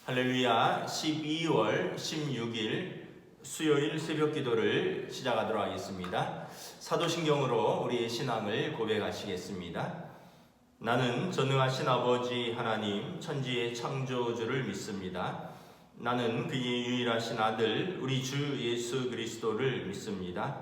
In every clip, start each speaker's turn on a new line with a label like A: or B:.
A: 할렐루야. 12월 16일 수요일 새벽 기도를 시작하도록 하겠습니다. 사도신경으로 우리의 신앙을 고백하시겠습니다. 나는 전능하신 아버지 하나님 천지의 창조주를 믿습니다. 나는 그의 유일하신 아들 우리 주 예수 그리스도를 믿습니다.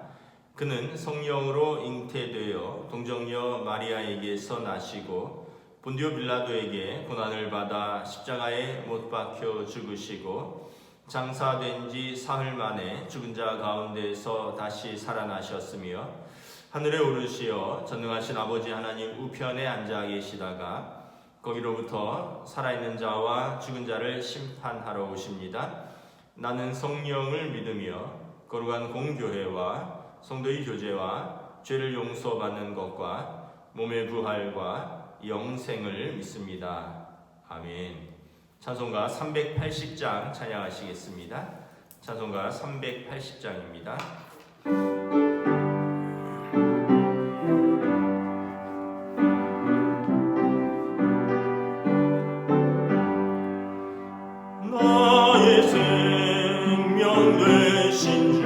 A: 그는 성령으로 잉태되어 동정녀 마리아에게서 나시고 본디오 빌라도에게 고난을 받아 십자가에 못 박혀 죽으시고 장사된 지 사흘 만에 죽은 자 가운데서 다시 살아나셨으며 하늘에 오르시어 전능하신 아버지 하나님 우편에 앉아 계시다가 거기로부터 살아있는 자와 죽은 자를 심판하러 오십니다. 나는 성령을 믿으며 거룩한 공교회와 성도의 교제와 죄를 용서받는 것과 몸의 부활과 영생을 믿습니다. 아멘. 찬송가 380장 찬양하시겠습니다. 찬송가 380장입니다. 나의 생명 되신 주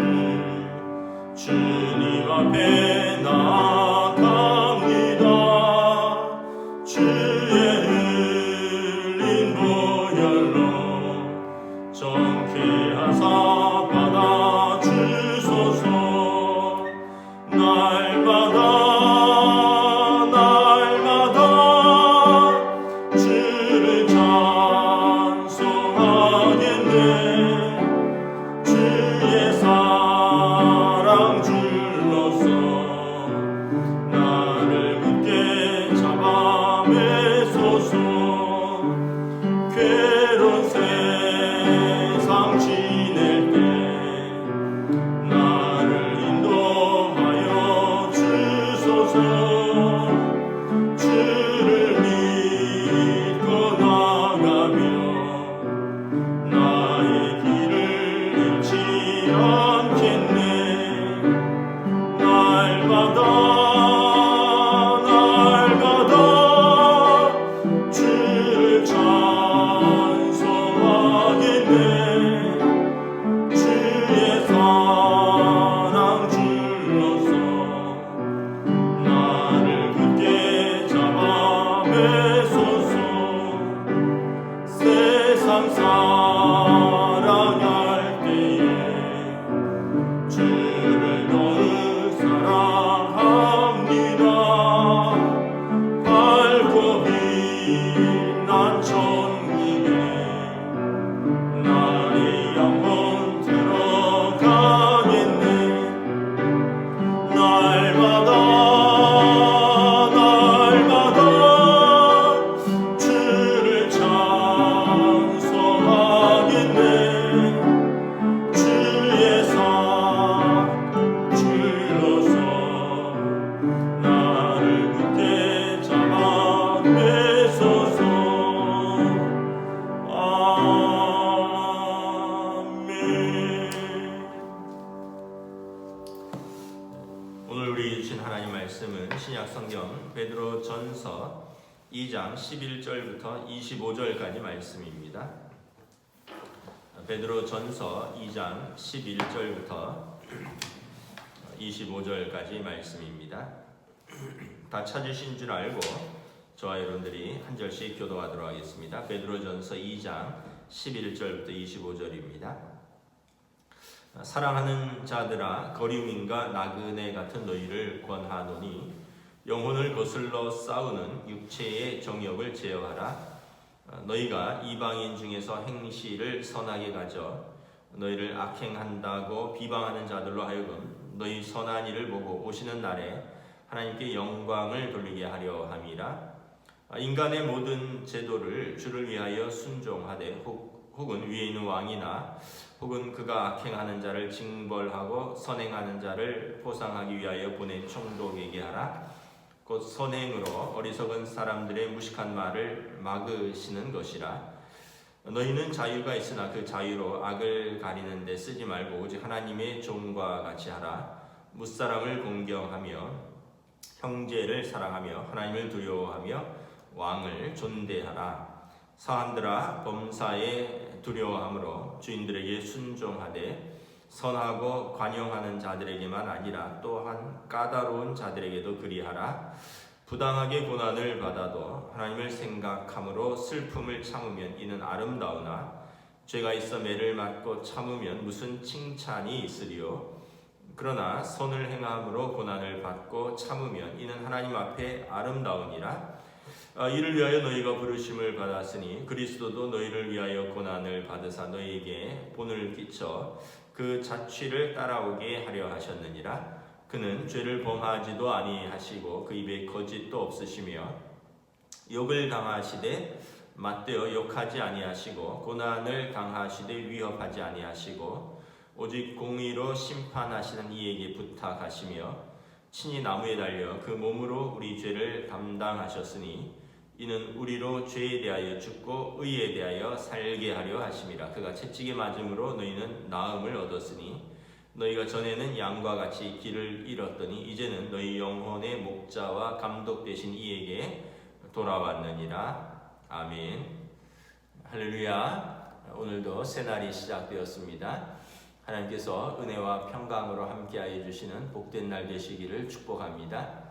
A: 주님 앞에 나갑니다. 주의 흘린 보혈로 정케하사 받아주소서. 날마다 주를 찬송하겠네. 주의 사랑 줄로서 나를 굳게 잡아 매소서. 괴로운 세상 지낼 때 나를 인도하여 주소서. 주를 믿고 나가며 나의 길을 잃지 않겠네. 날마다 주를 찬송하겠네. 주의 사랑 줄로서 나를 굳게 잡아 매소서. 세상 사랑할 때에 주를 더욱 사랑합니다. 밝고 빛난 천국에 나의 영혼 들어가겠네. 날마다 주를 찬송하겠네. 주의 사랑 줄로서 나를 굳게 잡아 매소서. 아멘. 오늘 우리 주신 하나님 말씀은 신약 성경 베드로 전서 2장 11절부터 25절까지 말씀입니다. 베드로 전서 2장 11절부터 25절까지 말씀입니다. 다 찾으신 줄 알고 저와 여러분들이 한 절씩 교도하도록 하겠습니다. 베드로 전서 2장 11절부터 25절입니다. 사랑하는 자들아, 거류민과 나그네 같은 너희를 권하노니 영혼을 거슬러 싸우는 육체의 정욕을 제어하라. 너희가 이방인 중에서 행실을 선하게 가져 너희를 악행한다고 비방하는 자들로 하여금 너희 선한 일을 보고 오시는 날에 하나님께 영광을 돌리게 하려 함이라. 인간의 모든 제도를 주를 위하여 순종하되 혹은 위에 있는 왕이나 혹은 그가 악행하는 자를 징벌하고 선행하는 자를 보상하기 위하여 보낸 총독에게 하라. 곧 선행으로 어리석은 사람들의 무식한 말을 막으시는 것이라. 너희는 자유가 있으나 그 자유로 악을 가리는 데 쓰지 말고 오직 하나님의 종과 같이 하라. 무사람을 공경하며 형제를 사랑하며 하나님을 두려워하며 왕을 존대하라. 사람들아 범사에 두려워함으로 주인들에게 순종하되 선하고 관용하는 자들에게만 아니라 또한 까다로운 자들에게도 그리하라. 부당하게 고난을 받아도 하나님을 생각함으로 슬픔을 참으면 이는 아름다우나 죄가 있어 매를 맞고 참으면 무슨 칭찬이 있으리요. 그러나 선을 행함으로 고난을 받고 참으면 이는 하나님 앞에 아름다우니라. 이를 위하여 너희가 부르심을 받았으니 그리스도도 너희를 위하여 고난을 받으사 너희에게 본을 끼쳐 그 자취를 따라오게 하려 하셨느니라. 그는 죄를 범하지도 아니하시고 그 입에 거짓도 없으시며 욕을 당하시되 맞대어 욕하지 아니하시고 고난을 당하시되 위협하지 아니하시고 오직 공의로 심판하시는 이에게 부탁하시며 친히 나무에 달려 그 몸으로 우리 죄를 담당하셨으니 이는 우리로 죄에 대하여 죽고 의에 대하여 살게 하려 하심이라. 그가 채찍에 맞음으로 너희는 나음을 얻었으니 너희가 전에는 양과 같이 길을 잃었더니 이제는 너희 영혼의 목자와 감독 되신 이에게 돌아왔느니라. 아멘. 할렐루야. 오늘도 새날이 시작되었습니다. 하나님께서 은혜와 평강으로 함께하여 주시는 복된 날 되시기를 축복합니다.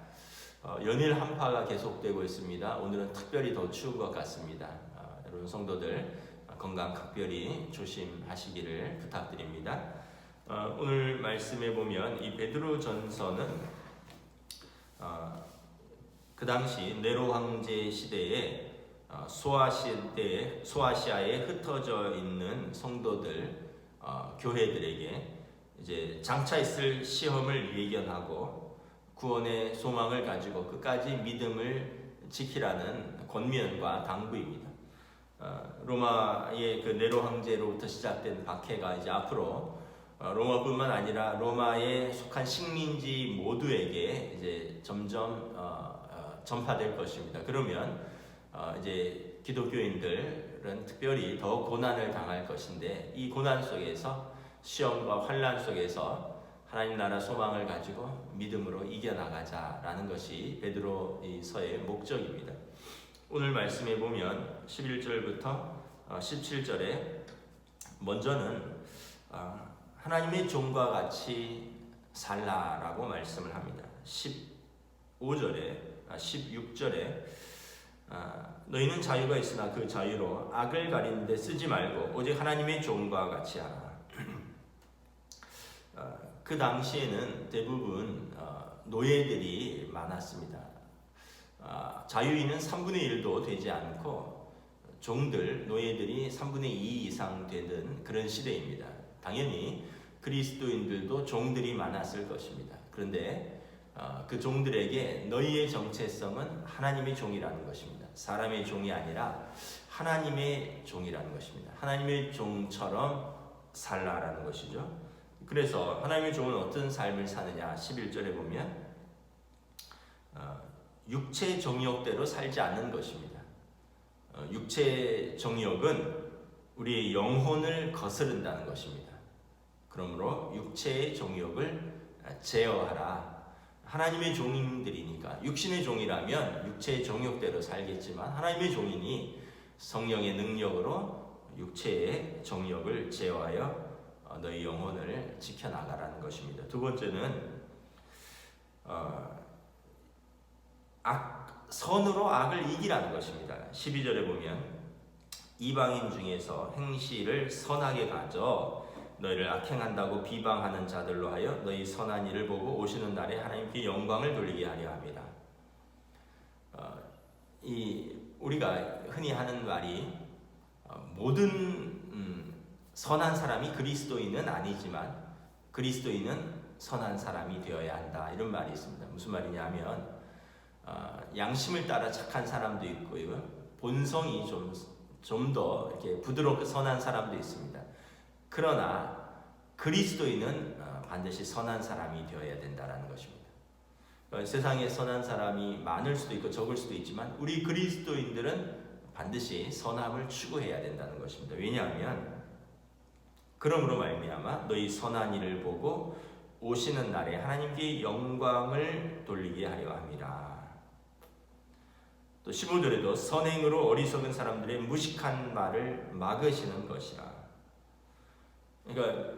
A: 연일 한파가 계속되고 있습니다. 오늘은 특별히 더 추운 것 같습니다. 여러분 성도들 건강 각별히 조심하시기를 부탁드립니다. 오늘 말씀에 보면 이 베드로전서는 그 당시 네로 황제 시대에 소아시아에 흩어져 있는 성도들 교회들에게 이제 장차 있을 시험을 예견하고 구원의 소망을 가지고 끝까지 믿음을 지키라는 권면과 당부입니다. 로마의 그 네로 황제로부터 시작된 박해가 이제 앞으로 로마뿐만 아니라 로마에 속한 식민지 모두에게 이제 점점 전파될 것입니다. 그러면 이제 기독교인들은 특별히 더 고난을 당할 것인데 이 고난 속에서 시험과 환난 속에서 하나님 나라 소망을 가지고 믿음으로 이겨나가자라는 것이 베드로서의 목적입니다. 오늘 말씀에 보면 11절부터 17절에 먼저는 하나님의 종과 같이 살라라고 말씀을 합니다. 16절에 너희는 자유가 있으나 그 자유로 악을 가리는데 쓰지 말고 오직 하나님의 종과 같이 하라. 그 당시에는 대부분 노예들이 많았습니다. 자유인은 3분의 1도 되지 않고 종들, 노예들이 3분의 2 이상 되는 그런 시대입니다. 당연히 그리스도인들도 종들이 많았을 것입니다. 그런데 그 종들에게 너희의 정체성은 하나님의 종이라는 것입니다. 사람의 종이 아니라 하나님의 종이라는 것입니다. 하나님의 종처럼 살라라는 것이죠. 그래서 하나님의 종은 어떤 삶을 사느냐 11절에 보면 육체 정욕대로 살지 않는 것입니다. 육체 정욕은 우리의 영혼을 거스른다는 것입니다. 그러므로 육체의 정욕을 제어하라. 하나님의 종들이니까 육신의 종이라면 육체의 정욕대로 살겠지만 하나님의 종이니 성령의 능력으로 육체의 정욕을 제어하여 너희 영혼을 지켜나가라는 것입니다. 두 번째는 선으로 악을 이기라는 것입니다. 12절에 보면 이방인 중에서 행실을 선하게 가져 너희를 악행한다고 비방하는 자들로 하여 너희 선한 일을 보고 오시는 날에 하나님께 영광을 돌리게 하려 합니다. 우리가 흔히 하는 말이 모든 선한 사람이 그리스도인은 아니지만 그리스도인은 선한 사람이 되어야 한다, 이런 말이 있습니다. 무슨 말이냐면 양심을 따라 착한 사람도 있고요, 본성이 좀 더 이렇게 부드럽고 선한 사람도 있습니다. 그러나 그리스도인은 반드시 선한 사람이 되어야 된다는 것입니다. 세상에 선한 사람이 많을 수도 있고 적을 수도 있지만 우리 그리스도인들은 반드시 선함을 추구해야 된다는 것입니다. 왜냐하면 그러므로 말미암아 너희 선한 일을 보고 오시는 날에 하나님께 영광을 돌리게 하려 함이라. 또 15절에도 선행으로 어리석은 사람들의 무식한 말을 막으시는 것이라. 그러니까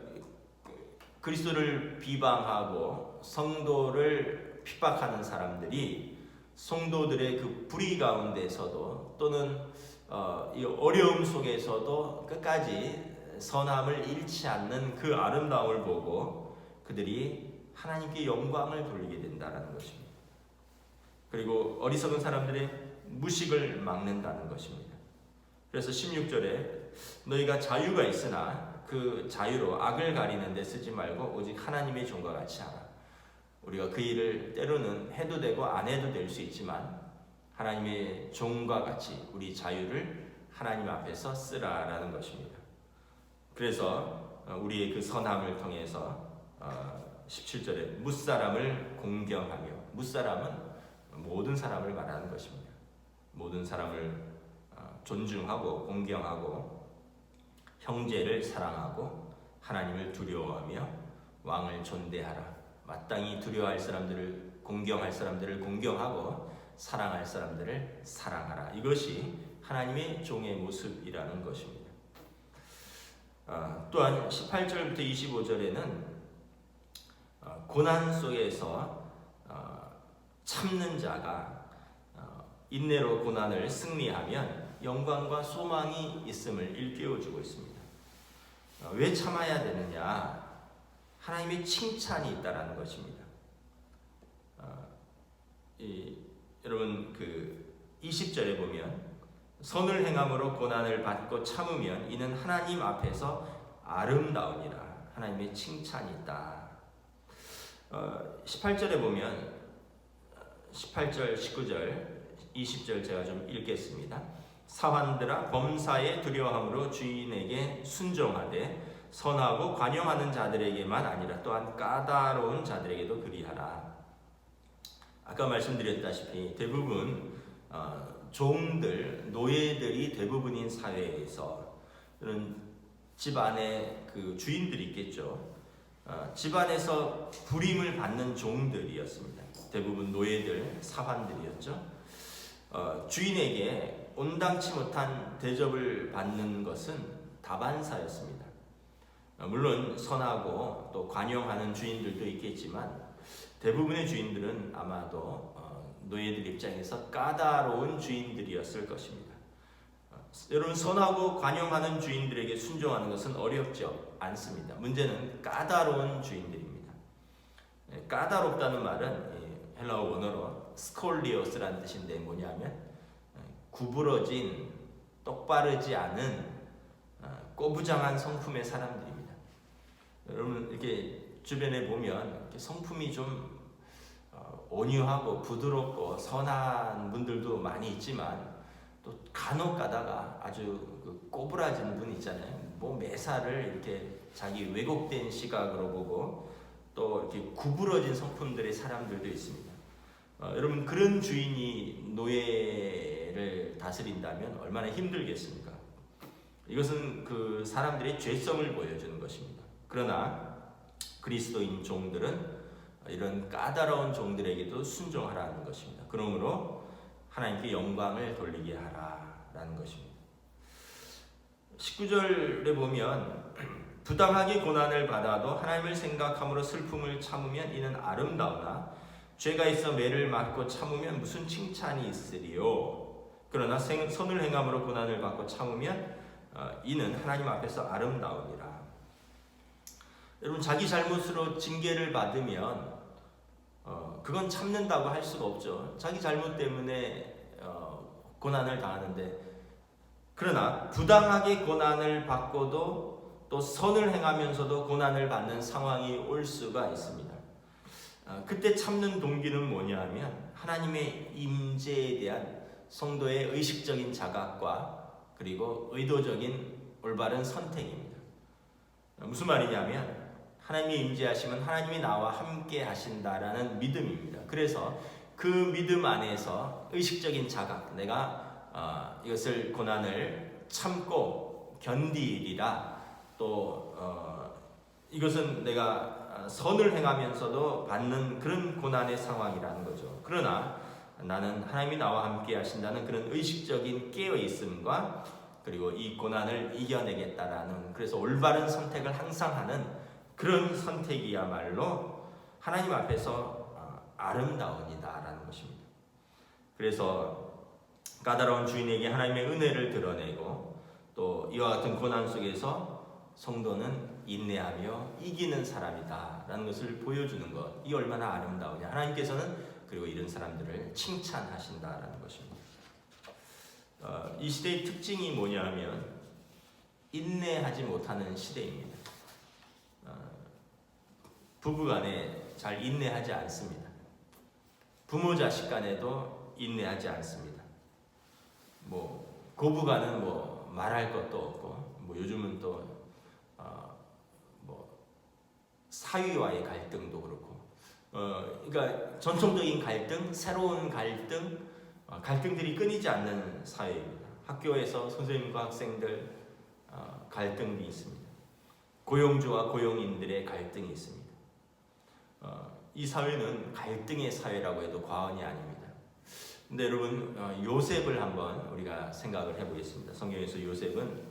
A: 그리스도를 비방하고 성도를 핍박하는 사람들이 성도들의 그 불의 가운데서도 또는 이 어려움 속에서도 끝까지 선함을 잃지 않는 그 아름다움을 보고 그들이 하나님께 영광을 돌리게 된다는 것입니다. 그리고 어리석은 사람들의 무식을 막는다는 것입니다. 그래서 16절에 너희가 자유가 있으나 그 자유로 악을 가리는 데 쓰지 말고 오직 하나님의 종과 같이 하라. 우리가 그 일을 때로는 해도 되고 안 해도 될 수 있지만 하나님의 종과 같이 우리 자유를 하나님 앞에서 쓰라라는 것입니다. 그래서 우리의 그 선함을 통해서 17절에 무사람을 공경하며, 무사람은 모든 사람을 말하는 것입니다. 모든 사람을 존중하고 공경하고 형제를 사랑하고 하나님을 두려워하며 왕을 존대하라. 마땅히 두려워할 사람들을 공경할 사람들을 공경하고 사랑할 사람들을 사랑하라. 이것이 하나님의 종의 모습이라는 것입니다. 또한 18절부터 25절에는 고난 속에서 참는 자가 인내로 고난을 승리하면 영광과 소망이 있음을 일깨워주고 있습니다. 왜 참아야 되느냐? 하나님의 칭찬이 있다라는 것입니다. 여러분 그 20절에 보면 선을 행함으로 고난을 받고 참으면 이는 하나님 앞에서 아름다우니라. 하나님의 칭찬이 있다. 18절에 보면 18절, 19절, 20절 제가 좀 읽겠습니다. 사환들아 범사에 두려워함으로 주인에게 순종하되 선하고 관용하는 자들에게만 아니라 또한 까다로운 자들에게도 그리하라. 아까 말씀드렸다시피 대부분 종들, 노예들이 대부분인 사회에서 집안에 그 주인들이 있겠죠. 집안에서 부림을 받는 종들이었습니다. 대부분 노예들, 사환들이었죠. 주인에게 온당치 못한 대접을 받는 것은 다반사였습니다. 물론 선하고 또 관용하는 주인들도 있겠지만 대부분의 주인들은 아마도 노예들 입장에서 까다로운 주인들이었을 것입니다. 여러분, 선하고 관용하는 주인들에게 순종하는 것은 어렵지 않습니다. 문제는 까다로운 주인들입니다. 까다롭다는 말은 헬라어 원어로 스콜리오스라는 뜻인데 뭐냐면 구부러진, 똑바르지 않은 꼬부장한 성품의 사람들입니다. 여러분 이렇게 주변에 보면 이렇게 성품이 좀 온유하고 부드럽고 선한 분들도 많이 있지만 또 간혹 가다가 아주 그 꼬부라진 분 있잖아요. 뭐 매사를 이렇게 자기 왜곡된 시각으로 보고 또 이렇게 구부러진 성품들의 사람들도 있습니다. 여러분 그런 주인이 노예를 다스린다면 얼마나 힘들겠습니까? 이것은 그 사람들의 죄성을 보여주는 것입니다. 그러나 그리스도인 종들은 이런 까다로운 종들에게도 순종하라는 것입니다. 그러므로 하나님께 영광을 돌리게 하라라는 것입니다. 19절에 보면 부당하게 고난을 받아도 하나님을 생각함으로 슬픔을 참으면 이는 아름다우나 죄가 있어 매를 맞고 참으면 무슨 칭찬이 있으리요. 그러나 선을 행함으로 고난을 받고 참으면 이는 하나님 앞에서 아름다우니라. 여러분 자기 잘못으로 징계를 받으면 그건 참는다고 할 수가 없죠. 자기 잘못 때문에 고난을 당하는데, 그러나 부당하게 고난을 받고도 또 선을 행하면서도 고난을 받는 상황이 올 수가 있습니다. 그때 참는 동기는 뭐냐 하면 하나님의 임재에 대한 성도의 의식적인 자각과 그리고 의도적인 올바른 선택입니다. 무슨 말이냐면 하나님이 임재하시면 하나님이 나와 함께 하신다라는 믿음입니다. 그래서 그 믿음 안에서 의식적인 자각, 내가 이것을 고난을 참고 견디리라, 또 이것은 내가 선을 행하면서도 받는 그런 고난의 상황이라는 거죠. 그러나 나는 하나님이 나와 함께 하신다는 그런 의식적인 깨어 있음과 그리고 이 고난을 이겨내겠다라는, 그래서 올바른 선택을 항상 하는 그런 선택이야말로 하나님 앞에서 아름다운이다라는 것입니다. 그래서 까다로운 주인에게 하나님의 은혜를 드러내고 또 이와 같은 고난 속에서 성도는 인내하며 이기는 사람이다라는 것을 보여주는 것, 이 얼마나 아름다우냐. 하나님께서는 그리고 이런 사람들을 칭찬하신다라는 것입니다. 이 시대의 특징이 뭐냐 하면 인내하지 못하는 시대입니다. 부부간에 잘 인내하지 않습니다. 부모 자식 간에도 인내하지 않습니다. 고부간은 말할 것도 없고, 요즘은 또 사위와의 갈등도 그렇고, 그러니까 전통적인 갈등, 새로운 갈등, 갈등들이 끊이지 않는 사회입니다. 학교에서 선생님과 학생들 갈등이 있습니다. 고용주와 고용인들의 갈등이 있습니다. 이 사회는 갈등의 사회라고 해도 과언이 아닙니다. 근데 여러분, 요셉을 한번 우리가 생각을 해보겠습니다. 성경에서 요셉은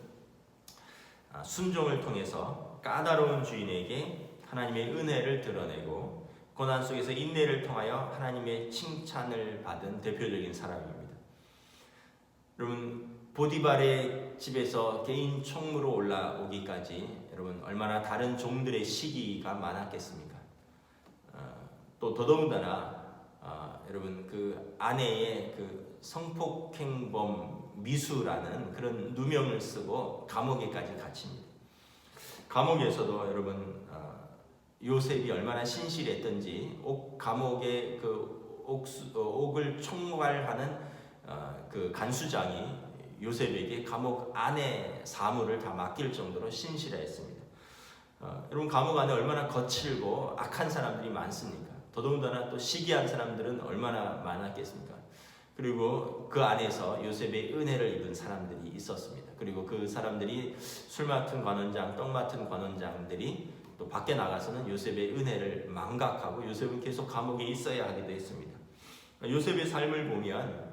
A: 순종을 통해서 까다로운 주인에게 하나님의 은혜를 드러내고 고난 속에서 인내를 통하여 하나님의 칭찬을 받은 대표적인 사람입니다. 여러분, 보디발의 집에서 개인 총무로 올라오기까지 여러분 얼마나 다른 종들의 시기가 많았겠습니까? 또 더더군다나 여러분 그 아내의 그 성폭행범 미수라는 그런 누명을 쓰고 감옥에까지 갇힙니다. 감옥에서도 여러분 요셉이 얼마나 신실했던지 감옥의 그 옥을 총괄하는 그 간수장이 요셉에게 감옥 안에 사물을 다 맡길 정도로 신실했습니다. 여러분, 감옥 안에 얼마나 거칠고 악한 사람들이 많습니까? 더더군다나 또 시기한 사람들은 얼마나 많았겠습니까? 그리고 그 안에서 요셉의 은혜를 입은 사람들이 있었습니다. 그리고 그 사람들이 술 맡은 관원장, 떡 맡은 관원장들이 또 밖에 나가서는 요셉의 은혜를 망각하고 요셉은 계속 감옥에 있어야 하기도 했습니다. 요셉의 삶을 보면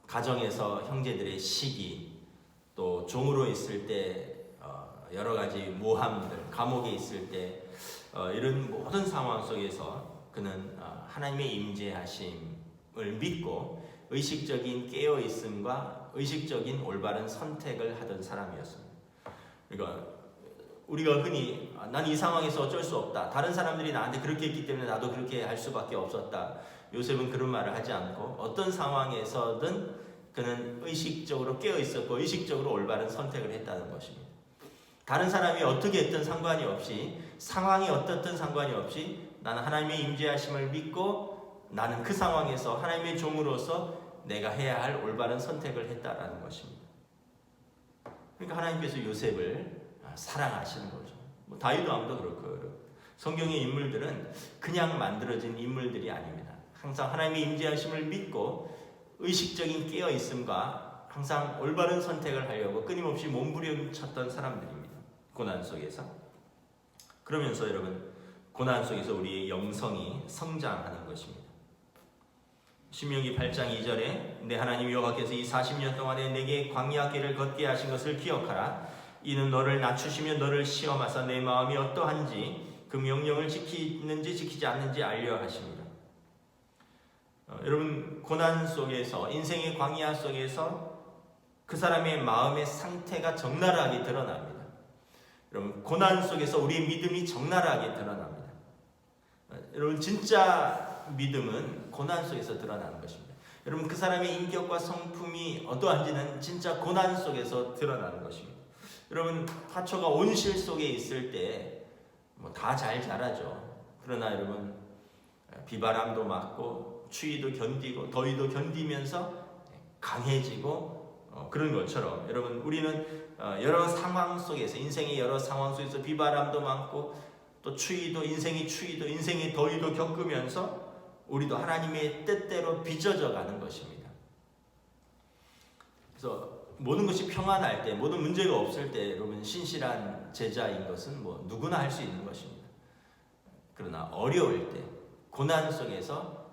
A: 가정에서 형제들의 시기, 또 종으로 있을 때 여러 가지 모함들, 감옥에 있을 때 이런 모든 상황 속에서 그는 하나님의 임재하심을 믿고 의식적인 깨어있음과 의식적인 올바른 선택을 하던 사람이었습니다. 그러니까 우리가 흔히 난 이 상황에서 어쩔 수 없다, 다른 사람들이 나한테 그렇게 했기 때문에 나도 그렇게 할 수밖에 없었다. 요셉은 그런 말을 하지 않고 어떤 상황에서든 그는 의식적으로 깨어있었고 의식적으로 올바른 선택을 했다는 것입니다. 다른 사람이 어떻게 했든 상관이 없이, 상황이 어떻든 상관이 없이 나는 하나님의 임재하심을 믿고 나는 그 상황에서 하나님의 종으로서 내가 해야 할 올바른 선택을 했다라는 것입니다. 그러니까 하나님께서 요셉을 사랑하시는 거죠. 다윗 왕도 그렇고, 성경의 인물들은 그냥 만들어진 인물들이 아닙니다. 항상 하나님의 임재하심을 믿고 의식적인 깨어있음과 항상 올바른 선택을 하려고 끊임없이 몸부림쳤던 사람들입니다. 고난 속에서. 그러면서 여러분, 고난 속에서 우리의 영성이 성장하는 것입니다. 신명기 8장 2절에 내 하나님 여호와께서 이 40년 동안에 내게 광야 길을 걷게 하신 것을 기억하라. 이는 너를 낮추시며 너를 시험하사 내 마음이 어떠한지 그 명령을 지키는지 지키지 않는지 알려 하십니다. 여러분, 고난 속에서, 인생의 광야 속에서 그 사람의 마음의 상태가 적나라하게 드러납니다. 여러분, 고난 속에서 우리의 믿음이 적나라하게 드러납니다. 여러분, 진짜 믿음은 고난 속에서 드러나는 것입니다. 여러분, 그 사람의 인격과 성품이 어떠한지는 진짜 고난 속에서 드러나는 것입니다. 여러분, 화초가 온실 속에 있을 때 다 잘 자라죠. 그러나 여러분, 비바람도 맞고 추위도 견디고 더위도 견디면서 강해지고 그런 것처럼 여러분, 우리는 여러 상황 속에서, 인생의 여러 상황 속에서 비바람도 많고 또 추위도, 인생의 더위도 겪으면서 우리도 하나님의 뜻대로 빚어져 가는 것입니다. 그래서 모든 것이 평안할 때, 모든 문제가 없을 때 여러분, 신실한 제자인 것은 누구나 할 수 있는 것입니다. 그러나 어려울 때, 고난 속에서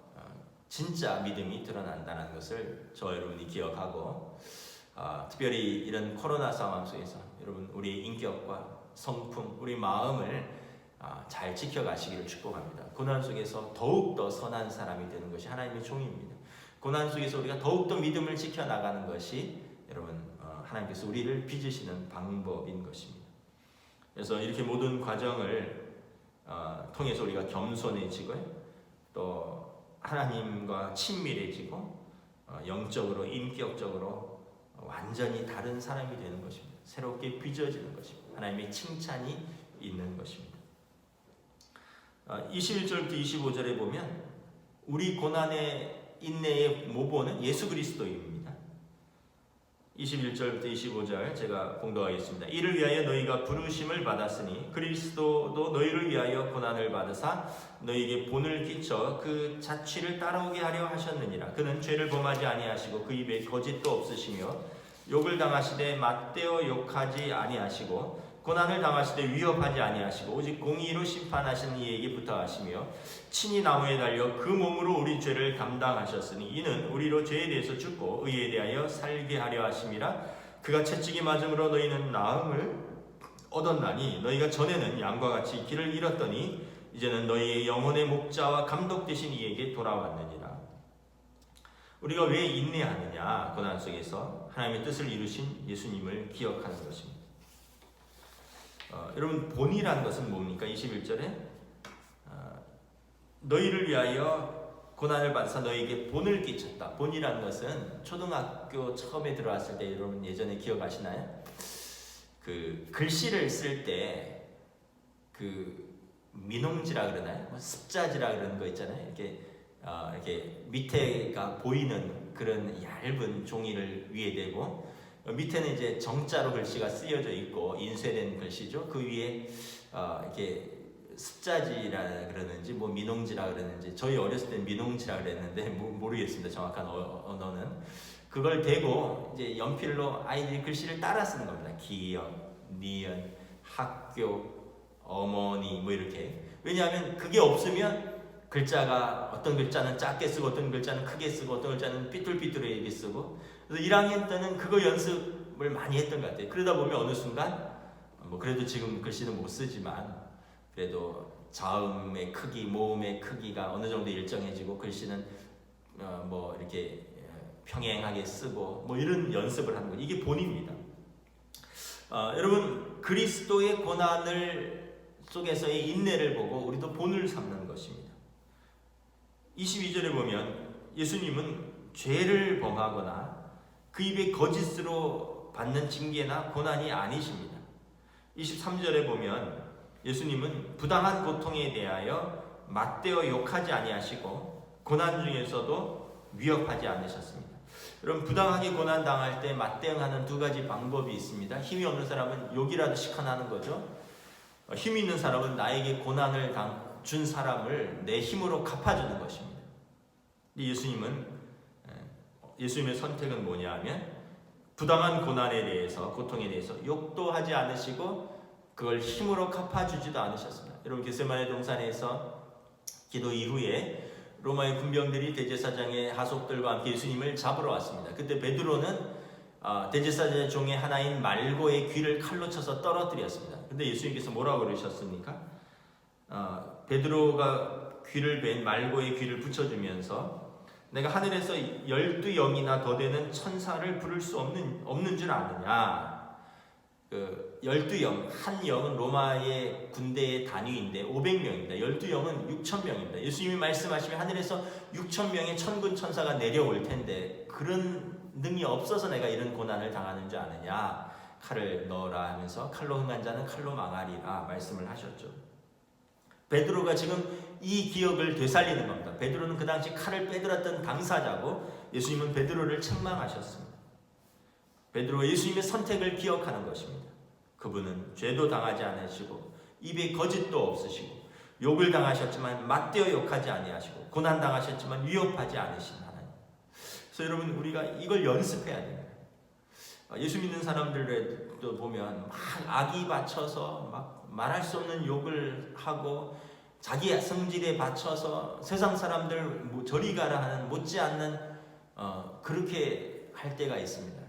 A: 진짜 믿음이 드러난다는 것을 저 여러분이 기억하고 특별히 이런 코로나 상황 속에서 여러분 우리 인격과 성품, 우리 마음을 잘 지켜가시기를 축복합니다. 고난 속에서 더욱더 선한 사람이 되는 것이 하나님의 종입니다. 고난 속에서 우리가 더욱더 믿음을 지켜나가는 것이 여러분 하나님께서 우리를 빚으시는 방법인 것입니다. 그래서 이렇게 모든 과정을 통해서 우리가 겸손해지고요, 또 하나님과 친밀해지고 영적으로 인격적으로 완전히 다른 사람이 되는 것입니다. 새롭게 빚어지는 것입니다. 하나님의 칭찬이 있는 것입니다. 21절부터 25절에 보면 우리 고난의 인내의 모본은 예수 그리스도입니다. 21절부터 25절 제가 봉독하겠습니다. 이를 위하여 너희가 부르심을 받았으니 그리스도도 너희를 위하여 고난을 받으사 너희에게 본을 끼쳐 그 자취를 따라오게 하려 하셨느니라. 그는 죄를 범하지 아니하시고 그 입에 거짓도 없으시며 욕을 당하시되 맞대어 욕하지 아니하시고 고난을 당하시되 위협하지 아니하시고 오직 공의로 심판하시는 이에게 부탁하시며 친히 나무에 달려 그 몸으로 우리 죄를 담당하셨으니 이는 우리로 죄에 대해서 죽고 의에 대하여 살게 하려 하심이라. 그가 채찍이 맞음으로 너희는 나음을 얻었나니 너희가 전에는 양과 같이 길을 잃었더니 이제는 너희의 영혼의 목자와 감독 되신 이에게 돌아왔느니라. 우리가 왜 인내하느냐? 고난 속에서 하나님의 뜻을 이루신 예수님을 기억하는 것입니다. 여러분 본이라는 것은 뭡니까? 21절에 너희를 위하여 고난을 받아서 너희에게 본을 끼쳤다. 본이라는 것은 초등학교 처음에 들어왔을 때 여러분 예전에 기억하시나요? 그 글씨를 쓸 때 그 민홍지라 그러나요? 습자지라 그러는 거 있잖아요. 이렇게 밑에가 보이는 그런 얇은 종이를 위에 대고 밑에는 이제 정자로 글씨가 쓰여져 있고 인쇄된 글씨죠. 그 위에 이렇게 습자지라 그러는지 뭐 민홍지라 그러는지 저희 어렸을 때 민홍지라 그랬는데 모르겠습니다. 정확한 언어는 그걸 대고 이제 연필로 아이들이 글씨를 따라 쓰는 겁니다. 기역, 니은, 학교, 어머니 뭐 이렇게. 왜냐하면 그게 없으면 글자가 어떤 글자는 작게 쓰고 어떤 글자는 크게 쓰고 어떤 글자는 삐뚤삐뚤하게 쓰고. 그래서 1학년 때는 그거 연습을 많이 했던 것 같아요. 그러다 보면 어느 순간 뭐 그래도 지금 글씨는 못 쓰지만 그래도 자음의 크기, 모음의 크기가 어느 정도 일정해지고 글씨는 뭐 이렇게 평행하게 쓰고 뭐 이런 연습을 하는 거예요. 이게 본입니다. 여러분 그리스도의 고난을 속에서의 인내를 보고 우리도 본을 삼는 것입니다. 22절에 보면 예수님은 죄를 범하거나 그 입에 거짓으로 받는 징계나 고난이 아니십니다. 23절에 보면 예수님은 부당한 고통에 대하여 맞대어 욕하지 아니하시고 고난 중에서도 위협하지 않으셨습니다. 여러분 부당하게 고난 당할 때 맞대응하는 두 가지 방법이 있습니다. 힘이 없는 사람은 욕이라도 시커나는 거죠. 힘이 있는 사람은 나에게 고난을 준 사람을 내 힘으로 갚아주는 것입니다. 예수님의 선택은 뭐냐 하면 부당한 고난에 대해서, 고통에 대해서 욕도 하지 않으시고 그걸 힘으로 갚아주지도 않으셨습니다. 여러분 겟세마네 동산에서 기도 이후에 로마의 군병들이 대제사장의 하속들과 함께 예수님을 잡으러 왔습니다. 그때 베드로는 대제사장의 종의 하나인 말고의 귀를 칼로 쳐서 떨어뜨렸습니다. 근데 예수님께서 뭐라고 그러셨습니까? 베드로가 귀를 벤 말고의 귀를 붙여주면서 내가 하늘에서 12영이나 더 되는 천사를 부를 수 없는 줄 아느냐. 12영, 한 영은 로마의 군대의 단위인데 500명입니다. 12영은 6,000명입니다. 예수님이 말씀하시면 하늘에서 6,000명의 천군 천사가 내려올 텐데 그런 능이 없어서 내가 이런 고난을 당하는 줄 아느냐. 칼을 넣어라 하면서 칼로 흥한 자는 칼로 망하리라 말씀을 하셨죠. 베드로가 지금 이 기억을 되살리는 겁니다. 베드로는 그 당시 칼을 빼들었던 당사자고 예수님은 베드로를 책망하셨습니다. 베드로가 예수님의 선택을 기억하는 것입니다. 그분은 죄도 당하지 않으시고 입에 거짓도 없으시고 욕을 당하셨지만 맞대어 욕하지 아니하시고 고난 당하셨지만 위협하지 않으신 하나님. 그래서 여러분 우리가 이걸 연습해야 됩니다. 예수 믿는 사람들도 보면 막 악이 받쳐서 막 말할 수 없는 욕을 하고 자기 성질에 받쳐서 세상 사람들 저리 가라 하는 못지않는 그렇게 할 때가 있습니다.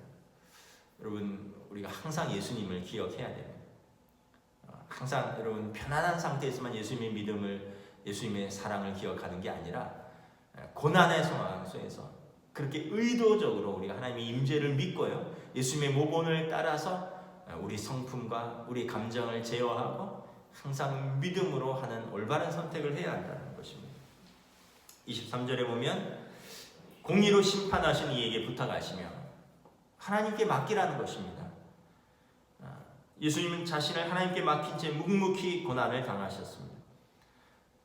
A: 여러분, 우리가 항상 예수님을 기억해야 됩니다. 항상 여러분 편안한 상태에서만 예수님의 믿음을, 예수님의 사랑을 기억하는 게 아니라 고난의 상황 속에서 그렇게 의도적으로 우리가 하나님의 임재를 믿고요, 예수님의 모본을 따라서 우리 성품과 우리 감정을 제어하고 항상 믿음으로 하는 올바른 선택을 해야 한다는 것입니다. 23절에 보면 공의로 심판하신 이에게 부탁하시며 하나님께 맡기라는 것입니다. 예수님은 자신을 하나님께 맡긴 채 묵묵히 고난을 당하셨습니다.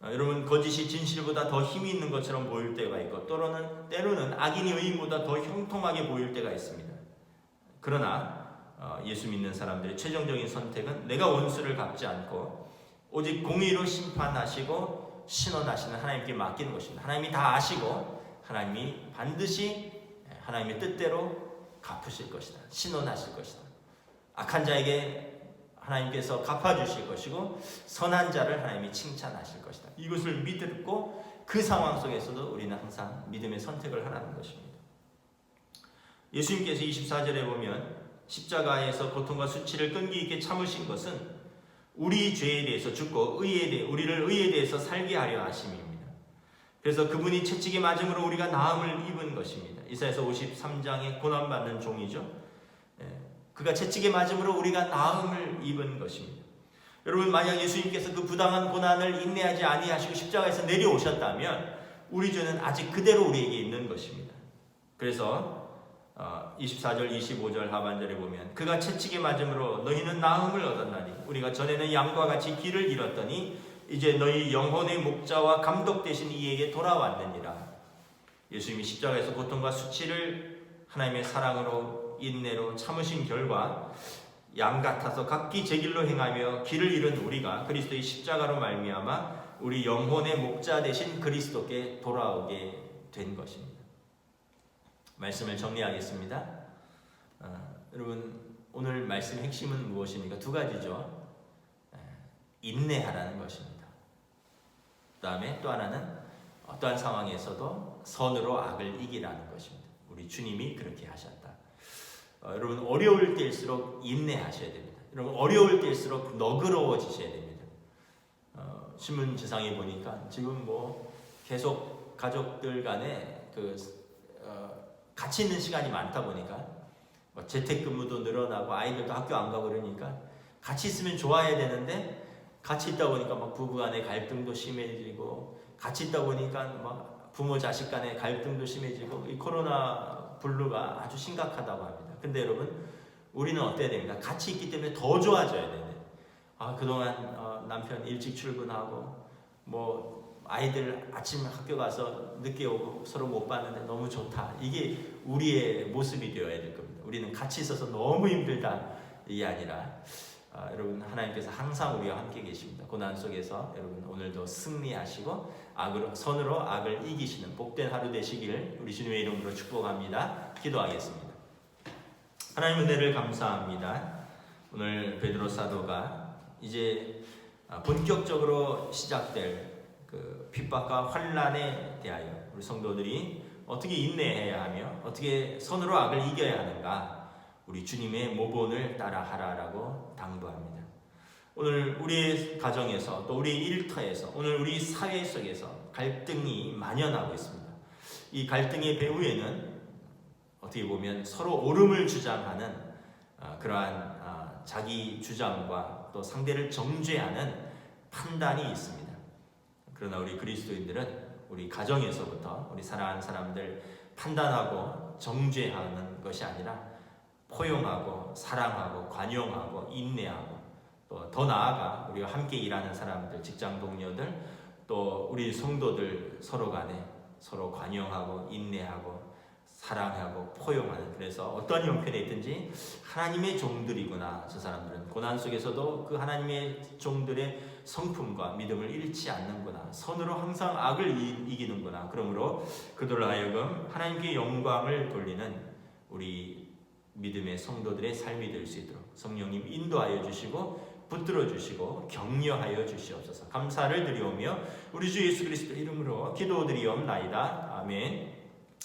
A: 여러분, 거짓이 진실보다 더 힘이 있는 것처럼 보일 때가 있고 때로는 악인이 의인보다 더 형통하게 보일 때가 있습니다. 그러나 예수 믿는 사람들의 최종적인 선택은 내가 원수를 갚지 않고 오직 공의로 심판하시고 신원하시는 하나님께 맡기는 것입니다. 하나님이 다 아시고 하나님이 반드시 하나님의 뜻대로 갚으실 것이다. 신원하실 것이다. 악한 자에게 하나님께서 갚아주실 것이고 선한 자를 하나님이 칭찬하실 것이다. 이것을 믿고 그 상황 속에서도 우리는 항상 믿음의 선택을 하라는 것입니다. 예수님께서 24절에 보면 십자가에서 고통과 수치를 끈기 있게 참으신 것은 우리 죄에 대해서 죽고 우리를 의에 대해서 살게 하려 하심입니다. 그래서 그분이 채찍에 맞음으로 우리가 나음을 입은 것입니다. 이사야서 53장에 고난받는 종이죠. 그가 채찍에 맞음으로 우리가 나음을 입은 것입니다. 여러분, 만약 예수님께서 그 부당한 고난을 인내하지 아니하시고 십자가에서 내려오셨다면 우리 죄는 아직 그대로 우리에게 있는 것입니다. 그래서 24절 25절 하반절에 보면 그가 채찍에 맞음으로 너희는 나음을 얻었나니 우리가 전에는 양과 같이 길을 잃었더니 이제 너희 영혼의 목자와 감독 되신 이에게 돌아왔느니라. 예수님이 십자가에서 고통과 수치를 하나님의 사랑으로 인내로 참으신 결과 양 같아서 각기 제 길로 행하며 길을 잃은 우리가 그리스도의 십자가로 말미암아 우리 영혼의 목자 되신 그리스도께 돌아오게 된 것입니다. 말씀을 정리하겠습니다. 여러분, 오늘 말씀의 핵심은 무엇입니까? 두 가지죠. 인내하라는 것입니다. 그 다음에 또 하나는 어떠한 상황에서도 선으로 악을 이기라는 것입니다. 우리 주님이 그렇게 하셨다. 여러분, 어려울 때일수록 인내하셔야 됩니다. 여러분, 어려울 때일수록 너그러워지셔야 됩니다. 신문지상에 보니까 지금 계속 가족들 간에 같이 있는 시간이 많다 보니까 재택근무도 늘어나고 아이들도 학교 안 가고 그러니까 같이 있으면 좋아야 되는데 같이 있다 보니까 부부 간의 갈등도 심해지고 같이 있다 보니까 부모 자식 간의 갈등도 심해지고 이 코로나 블루가 아주 심각하다고 합니다. 근데 여러분, 우리는 어때야 됩니까? 같이 있기 때문에 더 좋아져야 되는데 그동안 남편 일찍 출근하고 아이들 아침 학교 가서 늦게 오고 서로 못 봤는데 너무 좋다. 이게 우리의 모습이 되어야 될 겁니다. 우리는 같이 있어서 너무 힘들다 이게 아니라 여러분, 하나님께서 항상 우리와 함께 계십니다. 고난 속에서 여러분 오늘도 승리하시고 선으로 악을 이기시는 복된 하루 되시길 우리 주님의 이름으로 축복합니다. 기도하겠습니다. 하나님 은혜를 감사합니다. 오늘 베드로 사도가 이제 본격적으로 시작될 그 핍박과 환난에 대하여 우리 성도들이 어떻게 인내해야 하며 어떻게 선으로 악을 이겨야 하는가 우리 주님의 모본을 따라하라라고 당부합니다. 오늘 우리의 가정에서 또 우리 일터에서 오늘 우리 사회 속에서 갈등이 만연하고 있습니다. 이 갈등의 배후에는 어떻게 보면 서로 옳음을 주장하는 그러한 자기 주장과 또 상대를 정죄하는 판단이 있습니다. 그러나 우리 그리스도인들은 우리 가정에서부터 우리 사랑하는 사람들 판단하고 정죄하는 것이 아니라 포용하고 사랑하고 관용하고 인내하고 또 더 나아가 우리와 함께 일하는 사람들, 직장 동료들 또 우리 성도들 서로 간에 서로 관용하고 인내하고 사랑하고 포용하는, 그래서 어떤 형편에 있든지 하나님의 종들이구나. 저 사람들은 고난 속에서도 그 하나님의 종들의 성품과 믿음을 잃지 않는구나. 선으로 항상 악을 이기는구나. 그러므로 그들로 하여금 하나님께 영광을 돌리는 우리 믿음의 성도들의 삶이 될 수 있도록 성령님 인도하여 주시고 붙들어 주시고 격려하여 주시옵소서. 감사를 드리오며 우리 주 예수 그리스도 이름으로 기도드리옵나이다. 아멘.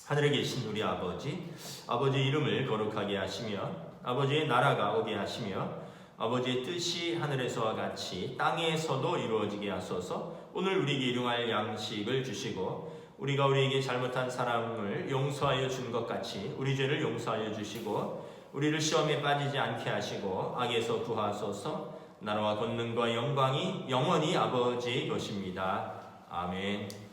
A: 하늘에 계신 우리 아버지, 아버지의 이름을 거룩하게 하시며 아버지의 나라가 오게 하시며 아버지의 뜻이 하늘에서와 같이 땅에서도 이루어지게 하소서. 오늘 우리에게 일용할 양식을 주시고 우리가 우리에게 잘못한 사람을 용서하여 준 것 같이 우리 죄를 용서하여 주시고 우리를 시험에 빠지지 않게 하시고 악에서 구하소서. 나라와 권능과 영광이 영원히 아버지의 것입니다. 아멘.